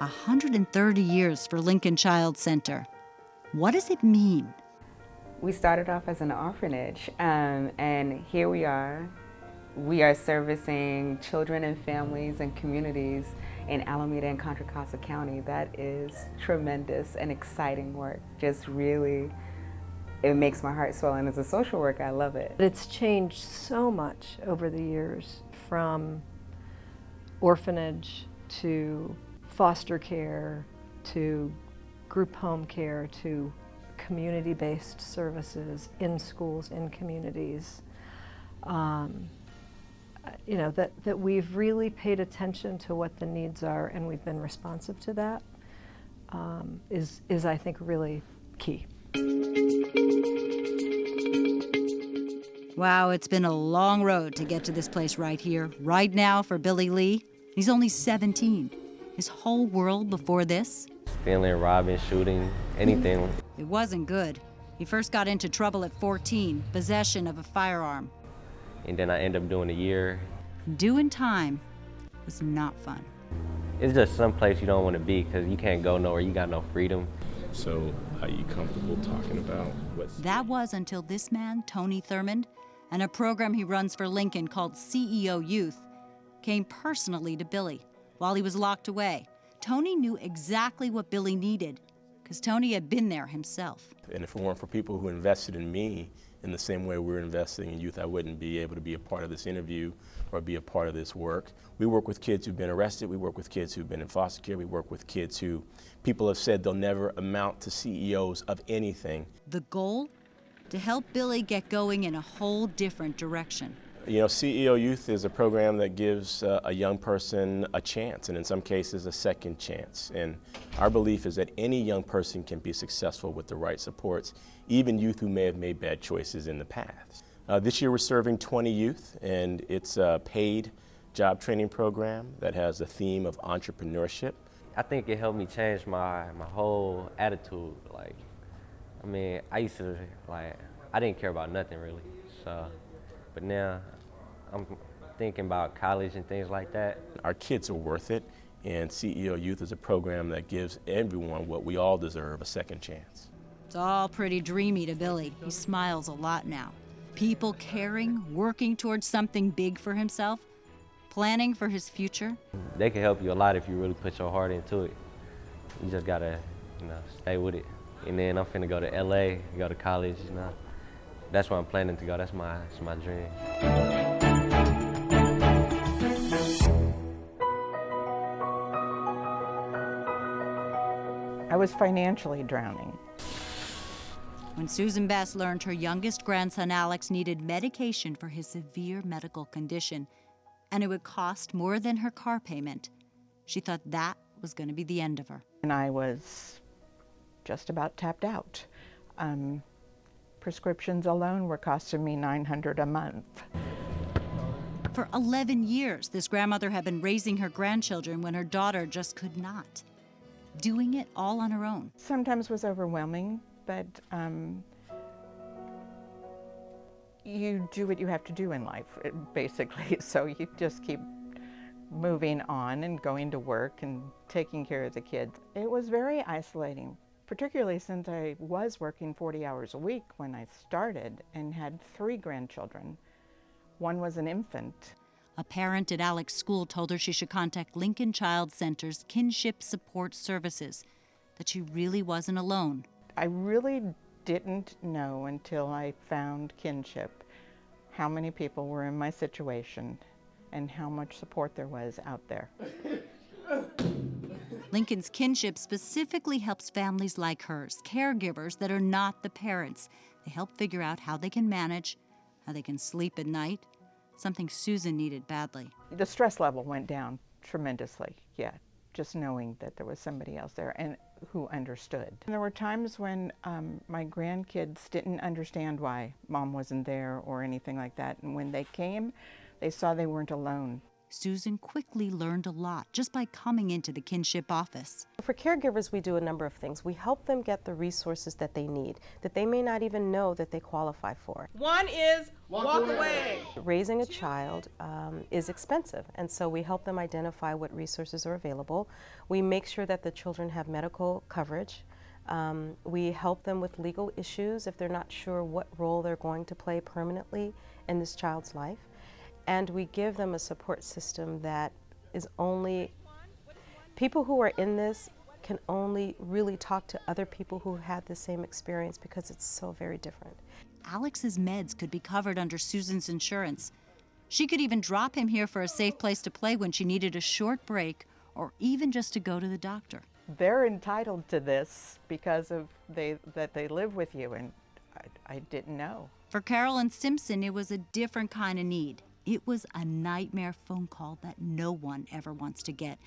130 years for Lincoln Child Center. What does it mean? We started off as an orphanage, and here we are. We are servicing children and families and communities in Alameda and Contra Costa County. That is tremendous and exciting work. Just really, it makes my heart swell, and as a social worker, I love it. It's changed so much over the years, from orphanage to foster care to group home care to community-based services in schools, in communities. You know, that we've really paid attention to what the needs are, and we've been responsive to that, is I think really key. Wow, it's been a long road to get to this place right here, right now for Billy Lee. He's only 17. His whole world before this? Stealing, robbing, shooting, anything. It wasn't good. He first got into trouble at 14, possession of a firearm. And then I end up doing a year. Doing time was not fun. It's just some place you don't want to be because you can't go nowhere, you got no freedom. So are you comfortable talking about what? That was until this man, Tony Thurmond, and a program he runs for Lincoln called CEO Youth, came personally to Billy while he was locked away. Tony knew exactly what Billy needed because Tony had been there himself. And if it weren't for people who invested in me in the same way we're investing in youth, I wouldn't be able to be a part of this interview or be a part of this work. We work with kids who've been arrested. We work with kids who've been in foster care. We work with kids who people have said they'll never amount to CEOs of anything. The goal? To help Billy get going in a whole different direction. You know, CEO Youth is a program that gives a young person a chance, and in some cases a second chance. And our belief is that any young person can be successful with the right supports, even youth who may have made bad choices in the past. This year we're serving 20 youth, and it's a paid job training program that has a theme of entrepreneurship. I think it helped me change my whole attitude. Like, I mean, I used to, I didn't care about nothing really, so. But now I'm thinking about college and things like that. Our kids are worth it, and CEO Youth is a program that gives everyone what we all deserve, a second chance. It's all pretty dreamy to Billy. He smiles a lot now. People caring, working towards something big for himself, planning for his future. They can help you a lot if you really put your heart into it. You just gotta, stay with it. And then I'm finna go to LA, go to college, That's where I'm planning to go. That's my dream. I was financially drowning. When Susan Bess learned her youngest grandson Alex needed medication for his severe medical condition, and it would cost more than her car payment, she thought that was going to be the end of her. And I was just about tapped out. Prescriptions alone were costing me $900 a month. For 11 years, this grandmother had been raising her grandchildren when her daughter just could not, doing it all on her own. Sometimes was overwhelming, but you do what you have to do in life, basically. So you just keep moving on and going to work and taking care of the kids. It was very isolating, particularly since I was working 40 hours a week when I started and had 3 grandchildren. One was an infant. A parent at Alex's school told her she should contact Lincoln Child Center's Kinship Support Services, that she really wasn't alone. I really didn't know until I found Kinship how many people were in my situation and how much support there was out there. Lincoln's Kinship specifically helps families like hers, caregivers that are not the parents. They help figure out how they can manage, how they can sleep at night, something Susan needed badly. The stress level went down tremendously, just knowing that there was somebody else there and who understood. And there were times when my grandkids didn't understand why Mom wasn't there or anything like that, and when they came, they saw they weren't alone. Susan quickly learned a lot just by coming into the kinship office. For caregivers, we do a number of things. We help them get the resources that they need, that they may not even know that they qualify for. One is walk away. Raising a child is expensive, and so we help them identify what resources are available. We make sure that the children have medical coverage. We help them with legal issues if they're not sure what role they're going to play permanently in this child's life. And we give them a support system that is only, people who are in this can only really talk to other people who had the same experience because it's so very different. Alex's meds could be covered under Susan's insurance. She could even drop him here for a safe place to play when she needed a short break or even just to go to the doctor. They're entitled to this because of that they live with you, and I didn't know. For Carolyn Simpson, it was a different kind of need. It was a nightmare phone call that no one ever wants to get.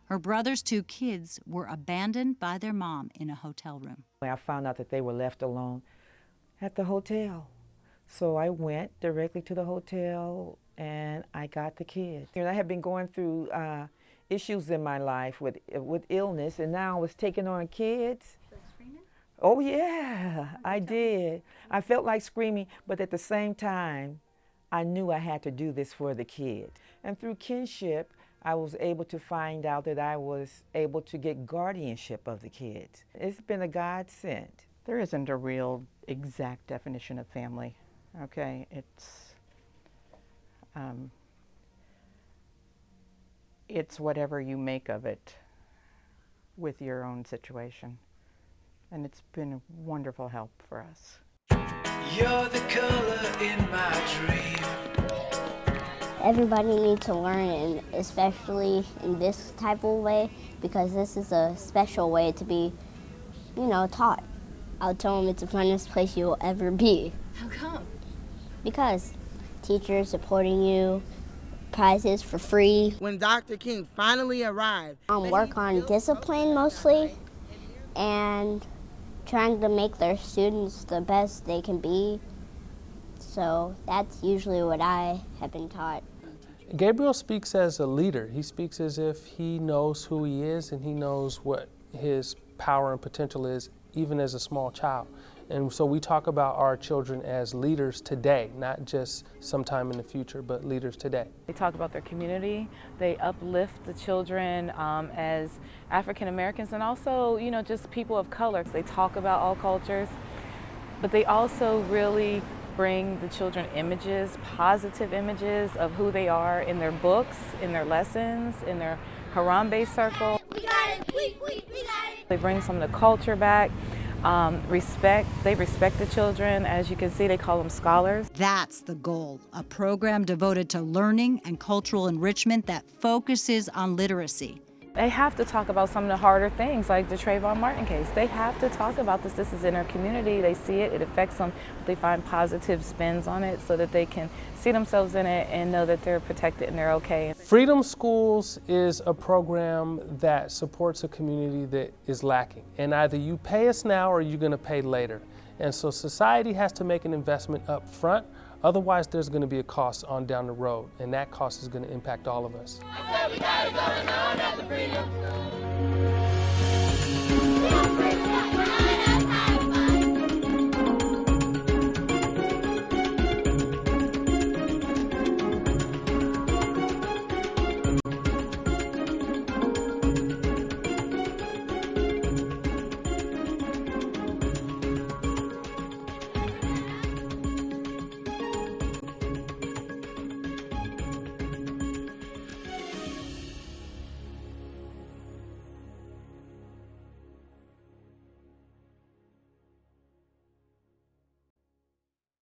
Her brother's 2 kids were abandoned by their mom in a hotel room. I found out that they were left alone at the hotel. So I went directly to the hotel and I got the kids. I had been going through issues in my life with illness, and now I was taking on kids. Like screaming? Oh yeah, I did. I felt like screaming, but at the same time, I knew I had to do this for the kids. And through kinship, I was able to find out that I was able to get guardianship of the kids. It's been a godsend. There isn't a real exact definition of family, okay? It's whatever you make of it with your own situation. And it's been a wonderful help for us. You're the color in my dream. Everybody needs to learn, and especially in this type of way, because this is a special way to be, taught. I'll tell them it's the funnest place you'll ever be. How come? Because teachers supporting you, prizes for free. When Dr. King finally arrived, Work on discipline mostly, and trying to make their students the best they can be. So that's usually what I have been taught. Gabriel speaks as a leader. He speaks as if he knows who he is and he knows what his power and potential is, even as a small child. And so we talk about our children as leaders today, not just sometime in the future, but leaders today. They talk about their community. They uplift the children as African Americans and also, just people of color. They talk about all cultures, but they also really bring the children images, positive images of who they are in their books, in their lessons, in their Harambe circle. We got it! We got it! They bring some of the culture back. Respect. They respect the children. As you can see, they call them scholars. That's the goal, a program devoted to learning and cultural enrichment that focuses on literacy. They have to talk about some of the harder things, like the Trayvon Martin case. They have to talk about this. This is in their community. They see it. It affects them. They find positive spins on it so that they can see themselves in it and know that they're protected and they're okay. Freedom Schools is a program that supports a community that is lacking. And either you pay us now or you're going to pay later. And so society has to make an investment up front. Otherwise, there's going to be a cost on down the road, and that cost is going to impact all of us. I said we got it going on at the Freedom School.